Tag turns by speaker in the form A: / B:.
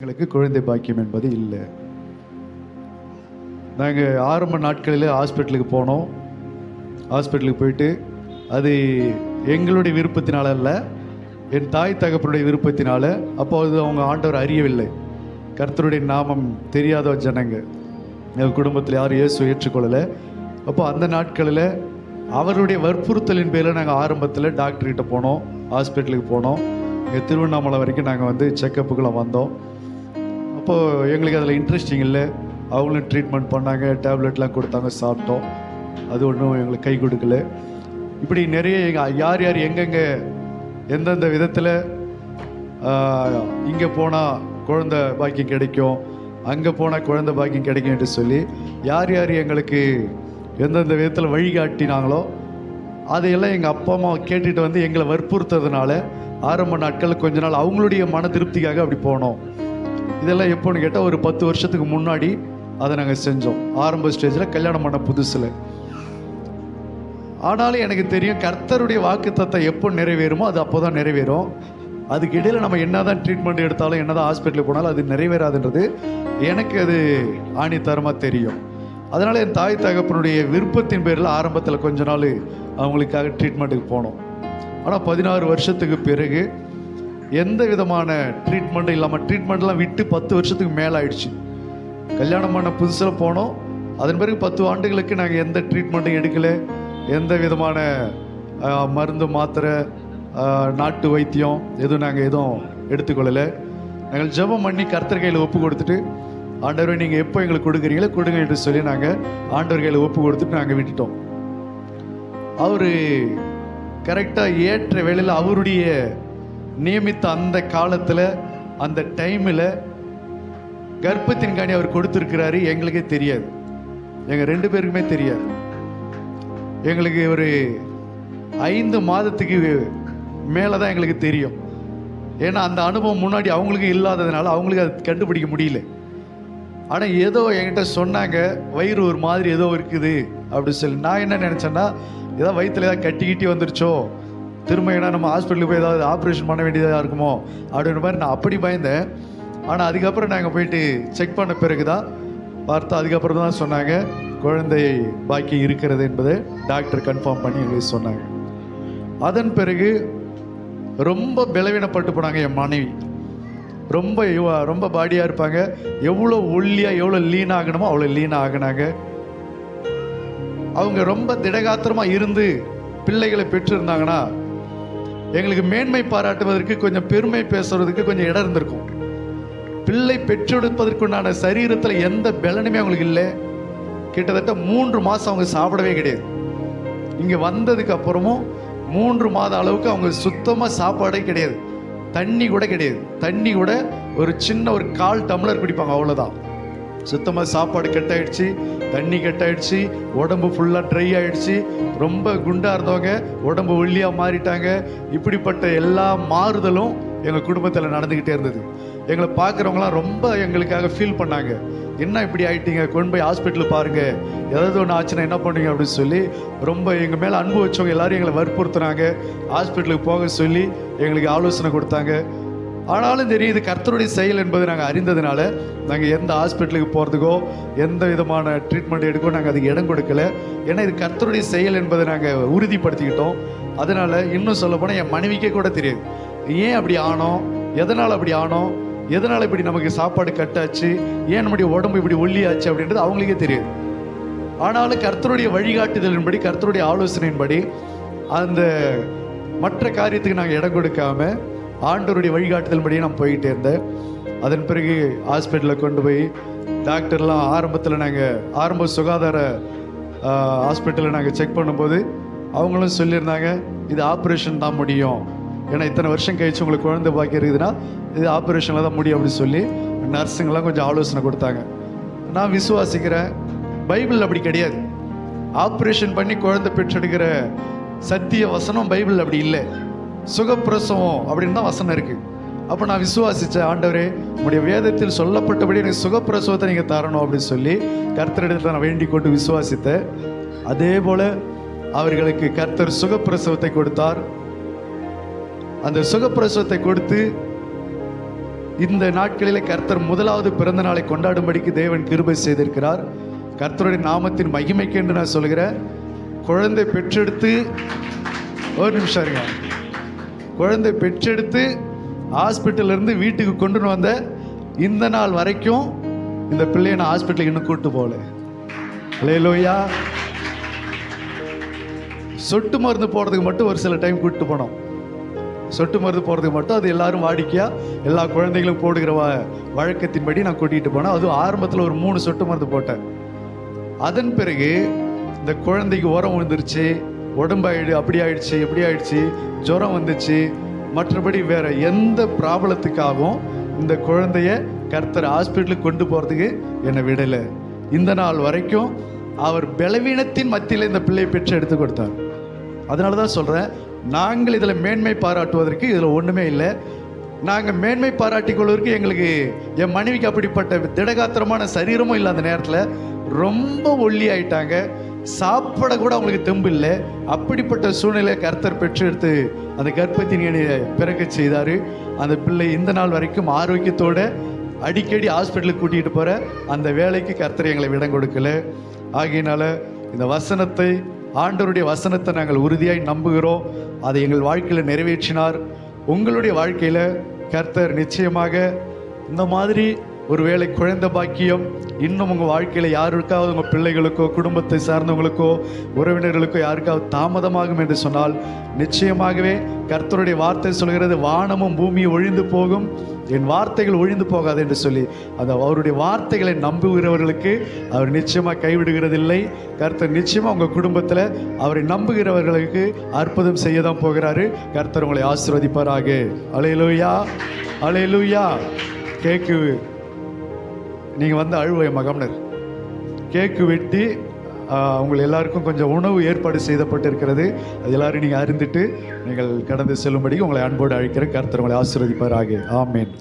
A: எங்களுக்கு குழந்தை பாக்கியம் என்பது இல்லை. நாங்கள் ஆரம்ப நாட்களில் ஹாஸ்பிட்டலுக்கு போனோம். ஹாஸ்பிட்டலுக்கு போயிட்டு அது எங்களுடைய விருப்பத்தினால அல்ல, என் தாய் தகப்பனுடைய விருப்பத்தினால. அப்போது அவங்க ஆண்டவர் அறியவில்லை, கர்த்தருடைய நாமம் தெரியாத ஜனங்க, எங்கள் குடும்பத்தில் யாரும் இயேசு ஏற்றுக்கொள்ளலை. அப்போ அந்த நாட்களில் அவருடைய வற்புறுத்தலின் பேரில் நாங்கள் ஆரம்பத்தில் டாக்டர்கிட்ட போனோம், ஹாஸ்பிட்டலுக்கு போனோம். இங்கே திருவண்ணாமலை வரைக்கும் நாங்கள் செக்கப்புக்குள்ளே வந்தோம். அப்போது எங்களுக்கு அதில் இன்ட்ரெஸ்டிங் இல்லை. அவங்களும் ட்ரீட்மெண்ட் பண்ணாங்க, டேப்லெட்லாம் கொடுத்தாங்க, சாப்பிட்டோம். அது ஒன்றும் எங்களுக்கு கை கொடுக்கல. இப்படி நிறைய யார் யார் எங்கெங்கே எந்தெந்த விதத்தில் இங்கே போனால் குழந்தை பாக்கியம் கிடைக்கும், அங்கே போனால் குழந்தை பாக்கியம் கிடைக்கும் என்று சொல்லி யார் யார் எங்களுக்கு எந்தெந்த விதத்தில் வழிகாட்டினாங்களோ அதையெல்லாம் எங்கள் அப்பா அம்மா கேட்டுட்டு வந்து எங்களை வற்புறுத்துறதுனால ஆரம்ப நாட்கள் கொஞ்ச நாள் அவங்களுடைய மன திருப்திக்காக அப்படி போனோம். இதெல்லாம் எப்போன்னு கேட்டால் ஒரு 10 வருஷத்துக்கு முன்னாடி அதை நாங்கள் செஞ்சோம், ஆரம்ப ஸ்டேஜில் கல்யாணம் பண்ண புதுசில். ஆனாலும் எனக்கு தெரியும் கர்த்தருடைய வாக்குத்தத்தம் எப்போ நிறைவேறுமோ அது அப்போ தான் நிறைவேறும். அதுக்கு இடையில் நம்ம என்ன தான் ட்ரீட்மெண்ட் எடுத்தாலும் என்ன தான் ஹாஸ்பிட்டலுக்கு போனாலும் அது நிறைவேறாதுன்றது எனக்கு அது ஆணித்தரமாக தெரியும். அதனால் என் தாய் தகப்பனுடைய விருப்பத்தின் பேரில் ஆரம்பத்தில் கொஞ்ச நாள் அவங்களுக்காக ட்ரீட்மெண்ட்டுக்கு போனோம். ஆனால் 16 வருஷத்துக்கு பிறகு எந்த விதமான ட்ரீட்மெண்ட்டும் இல்லாமல், ட்ரீட்மெண்ட்லாம் விட்டு 10 வருஷத்துக்கு மேலே ஆயிடுச்சு. கல்யாணம் பண்ண புதுசில் போனோம், அதன் பிறகு 10 ஆண்டுகளுக்கு நாங்கள் எந்த ட்ரீட்மெண்ட்டும் எடுக்கலை, எந்த விதமான மருந்து மாத்திரை நாட்டு வைத்தியம் எதுவும் நாங்கள் எதுவும் எடுத்துக்கொள்ளலை. நாங்கள் ஜெபம் பண்ணி கர்த்தர் கையில் ஒப்பு கொடுத்துட்டு, ஆண்டவரை நீங்கள் எப்போ எங்களுக்கு கொடுக்குறீங்களோ கொடுங்க என்று சொல்லி நாங்கள் ஆண்டவர் கையில் ஒப்பு கொடுத்துட்டு நாங்கள் விட்டுட்டோம். அவர் கரெக்டாக ஏற்ற வேளையில் அவருடைய நியமித்த அந்த காலத்தில் அந்த டைமில் கர்ப்பத்தின் காணி அவர் கொடுத்துருக்கிறாரு. எங்களுக்கே தெரியாது, எங்கள் 2 பேருக்குமே தெரியாது. எங்களுக்கு ஒரு 5 மாதத்துக்கு மேலே தான் எங்களுக்கு தெரியும். ஏன்னா அந்த அனுபவம் முன்னாடி அவங்களுக்கு இல்லாததுனால அவங்களுக்கு அது கண்டுபிடிக்க முடியல. ஆனால் ஏதோ என்கிட்ட சொன்னாங்க, வயிறு ஒரு மாதிரி ஏதோ இருக்குது அப்படின்னு சொல்லி. நான் என்ன நினச்சேன்னா, ஏதோ வயிற்றுல ஏதாவது கட்டி வந்துருச்சோ, திரும்ப ஏன்னா நம்ம ஹாஸ்பிட்டலுக்கு போய் ஏதாவது ஆப்ரேஷன் பண்ண வேண்டியதாக இருக்குமோ அப்படின்ற மாதிரி நான் அப்படி பயந்தேன். ஆனால் அதுக்கப்புறம் நாங்கள் போயிட்டு செக் பண்ண பிறகு தான் பார்த்தா, அதுக்கப்புறம் தான் சொன்னாங்க குழந்தை பாக்கி இருக்கிறது என்பதை டாக்டர் கன்ஃபார்ம் பண்ணி எங்களுக்கு சொன்னாங்க. அதன் பிறகு ரொம்ப பலவீனப்பட்டு போனாங்க என் மனைவி. ரொம்ப பாடியாக இருப்பாங்க. எவ்வளோ ஒல்லியாக எவ்வளோ லீன் ஆகணுமோ அவ்வளோ லீனாக ஆகினாங்க. அவங்க ரொம்ப திடகாத்திரமாக இருந்து பிள்ளைகளை பெற்றிருந்தாங்கன்னா எங்களுக்கு மேன்மை பாராட்டுவதற்கு, கொஞ்சம் பெருமை பேசுறதுக்கு கொஞ்சம் இடம் இருந்திருக்கும். பிள்ளை பெற்றெடுப்பதற்குண்டான சரீரத்தில் எந்த பலனுமே அவங்களுக்கு இல்லை. கிட்டத்தட்ட 3 மாதம் அவங்க சாப்பிடவே கிடையாது. இங்கே வந்ததுக்கு அப்புறமும் 3 மாத அளவுக்கு அவங்க சுத்தமாக சாப்பாடே கிடையாது, தண்ணி கூட கிடையாது. தண்ணி கூட ஒரு சின்ன ஒரு 1/4 டம்ளர் குடிப்பாங்க, அவ்வளோதான். சுத்தமாக சாப்பாடு கட்டாயிடுச்சு, தண்ணி கட்டாயிடுச்சு, உடம்பு ஃபுல்லாக ட்ரை ஆகிடுச்சு. ரொம்ப குண்டாக இருந்தவங்க உடம்பு ஒல்லியாக மாறிட்டாங்க. இப்படிப்பட்ட எல்லா மாறுதலும் எங்கள் குடும்பத்தில் நடந்துக்கிட்டே இருந்தது. எங்களை பார்க்குறவங்களாம் ரொம்ப எங்களுக்காக ஃபீல் பண்ணாங்க. என்ன இப்படி ஆகிட்டீங்க, கொண்டு போய் ஹாஸ்பிட்டலுக்கு பாருங்கள், ஏதாவது ஒன்று ஆச்சுன்னா என்ன பண்ணுவீங்க அப்படின்னு சொல்லி ரொம்ப எங்கள் மேலே அன்பு வச்சவங்க எல்லோரும் எங்களை வற்புறுத்துனாங்க. ஹாஸ்பிட்டலுக்கு போக சொல்லி எங்களுக்கு ஆலோசனை கொடுத்தாங்க. ஆனாலும் தெரியுது கர்த்தருடைய செயல் என்பது நாங்கள் அறிந்ததுனால நாங்கள் எந்த ஹாஸ்பிட்டலுக்கு போகிறதுக்கோ எந்த விதமான ட்ரீட்மெண்ட் எடுக்கோ நாங்கள் அதுக்கு இடம் கொடுக்கல. ஏன்னா இது கர்த்தருடைய செயல் என்பதை நாங்கள் உறுதிப்படுத்திக்கிட்டோம். அதனால் இன்னும் சொல்ல போனால் என் மனைவிக்கே கூட தெரியாது ஏன் அப்படி ஆனோம், எதனால் அப்படி ஆனோம், எதனால் இப்படி நமக்கு சாப்பாடு கட்டாச்சு, ஏன் நம்முடைய உடம்பு இப்படி ஒல்லியாச்சு அப்படின்றது அவங்களுக்கே தெரியாது. ஆனாலும் கர்த்தருடைய வழிகாட்டுதலின்படி, கர்த்தருடைய ஆலோசனையின்படி அந்த மற்ற காரியத்துக்கு நாங்கள் இடம் கொடுக்காம ஆண்டவருடைய வழிகாட்டுதல்படியே நான் போய்கிட்டே இருந்தேன். அதன் பிறகு ஹாஸ்பிட்டலில் கொண்டு போய் டாக்டர்லாம் ஆரம்பத்தில் நாங்கள் ஆரம்ப சுகாதார ஹாஸ்பிட்டலில் நாங்கள் செக் பண்ணும்போது அவங்களும் சொல்லியிருந்தாங்க, இது ஆப்ரேஷன் தான் முடியும், ஏன்னா இத்தனை வருஷம் கழிச்சு உங்களுக்கு குழந்தை பாக்கி இருக்குதுன்னா இது ஆப்ரேஷனில் தான் முடியும் அப்படின்னு சொல்லி நர்ஸுங்கெல்லாம் கொஞ்சம் ஆலோசனை கொடுத்தாங்க. நான் விசுவாசிக்கிறேன், பைபிள் அப்படி கிடையாது. ஆப்ரேஷன் பண்ணி குழந்தை பெற்றெடுக்கிற சத்திய வசனம் பைபிள் அப்படி இல்லை. சுகப்பிரசவம் அப்படின்னு தான் வசனம் இருக்குது. அப்போ நான் விசுவாசித்தேன், ஆண்டவரே உங்களுடைய வேதத்தில் சொல்லப்பட்டபடி எனக்கு சுகப்பிரசவத்தை நீங்கள் தரணும் அப்படின்னு சொல்லி கர்த்தரிடத்தில் நான் வேண்டிக் கொண்டு விசுவாசித்தேன். அதே போல் அவர்களுக்கு கர்த்தர் சுகப்பிரசவத்தை கொடுத்தார். அந்த சுகப்பிரசவத்தை கொடுத்து இந்த நாட்களிலே கர்த்தர் முதலாவது பிறந்த நாளை கொண்டாடும்படிக்கு தேவன் கிருபை செய்திருக்கிறார். கர்த்தருடைய நாமத்தின் மகிமைக்கு என்று நான் சொல்கிறேன். குழந்தை பெற்றெடுத்து ஒரு நிமிஷம் இருங்க. குழந்தை பெற்றெடுத்து ஹாஸ்பிட்டல்ல இருந்து வீட்டுக்கு கொண்டு வந்த இந்த நாள் வரைக்கும் இந்த பிள்ளையை நான் ஹாஸ்பிட்டலுக்கு இன்னும் கூட்டு போகல. அல்லேலூயா. சொட்டு மருந்து போடுறதுக்கு மட்டும் ஒரு சில டைம் கூட்டு போனோம். சொட்டு மருந்து போடுறதுக்கு மட்டும் அது எல்லாரும் வாடிக்கையா எல்லா குழந்தைகளும் போடுகிற வழக்கத்தின்படி நான் கூட்டிகிட்டு போனேன். அதுவும் ஆரம்பத்தில் ஒரு 3 சொட்டு மருந்து போட்டேன். அதன் பிறகு இந்த குழந்தைக்கு உரம் விழுந்துருச்சு, உடம்பாயிடு அப்படி ஆயிடுச்சு இப்படி ஆயிடுச்சு, ஜுரம் வந்துச்சு, மற்றபடி வேற எந்த ப்ராப்ளத்துக்காகவும் இந்த குழந்தைய கர்த்தர் ஹாஸ்பிட்டலுக்கு கொண்டு போகிறதுக்கு என்னை விடலை. இந்த நாள் வரைக்கும் அவர் பலவீனத்தின் மத்தியில் இந்த பிள்ளையை பெற்று எடுத்து கொடுத்தார். அதனால தான் சொல்கிறேன், நாங்கள் இதில் மேன்மை பாராட்டுவதற்கு இதில் ஒன்றுமே இல்லை. நாங்கள் மேன்மை பாராட்டிக் கொள்வதற்கு எங்களுக்கு என் மனைவிக்கு அப்படிப்பட்ட திடகாத்திரமான சரீரமும் இல்லை. அந்த நேரத்தில் ரொம்ப ஒல்லி ஆயிட்டாங்க, சாப்பிட கூட அவங்களுக்கு தெம்பு இல்லை. அப்படிப்பட்ட சூழ்நிலை கர்த்தர் பெற்று எடுத்து அந்த கர்ப்பத்தின் பிறக்க செய்தார். அந்த பிள்ளை இந்த நாள் வரைக்கும் ஆரோக்கியத்தோடு அடிக்கடி ஹாஸ்பிட்டலுக்கு கூட்டிகிட்டு போகிற அந்த வேலைக்கு கர்த்தர் எங்களை இடம் கொடுக்கல. ஆகையினால இந்த வசனத்தை, ஆண்டவருடைய வசனத்தை நாங்கள் உறுதியாய் நம்புகிறோம். அதை எங்கள் வாழ்க்கையில் நிறைவேற்றினார். உங்களுடைய வாழ்க்கையில் கர்த்தர் நிச்சயமாக இந்த மாதிரி ஒரு வேளை குழந்தை பாக்கியம் இன்னும் உங்கள் வாழ்க்கையில் யாருக்காவது உங்கள் பிள்ளைகளுக்கோ குடும்பத்தை சார்ந்தவங்களுக்கோ உறவினர்களுக்கோ யாருக்காவது தாமதமாகும் என்று சொன்னால், நிச்சயமாகவே கர்த்தருடைய வார்த்தை சொல்கிறது, வானமும் பூமியும் ஒழிந்து போகும், என் வார்த்தைகள் ஒழிந்து போகாது என்று சொல்லி அந்த அவருடைய வார்த்தைகளை நம்புகிறவர்களுக்கு அவர் நிச்சயமாக கைவிடுகிறதில்லை. கர்த்தர் நிச்சயமாக உங்கள் குடும்பத்தில் அவரை நம்புகிறவர்களுக்கு அற்புதம் செய்ய தான் போகிறாரு. கர்த்தர் உங்களை ஆசீர்வதிப்பாராக. அல்லேலூயா, அல்லேலூயா. கேக்கு நீங்கள் வந்து அழுவைய மகம்னர் கேக்கு வெட்டி உங்கள் எல்லாருக்கும் கொஞ்சம் உணவு ஏற்பாடு செய்யப்பட்டிருக்கிறது. அது எல்லாரும் நீங்கள் அறிந்துட்டு நீங்கள் கடந்து செல்லும்படி உங்களை அன்போடு அழைக்கிற கர்த்தர் உங்களை ஆசீர்வதிப்பாராக. ஆமென்.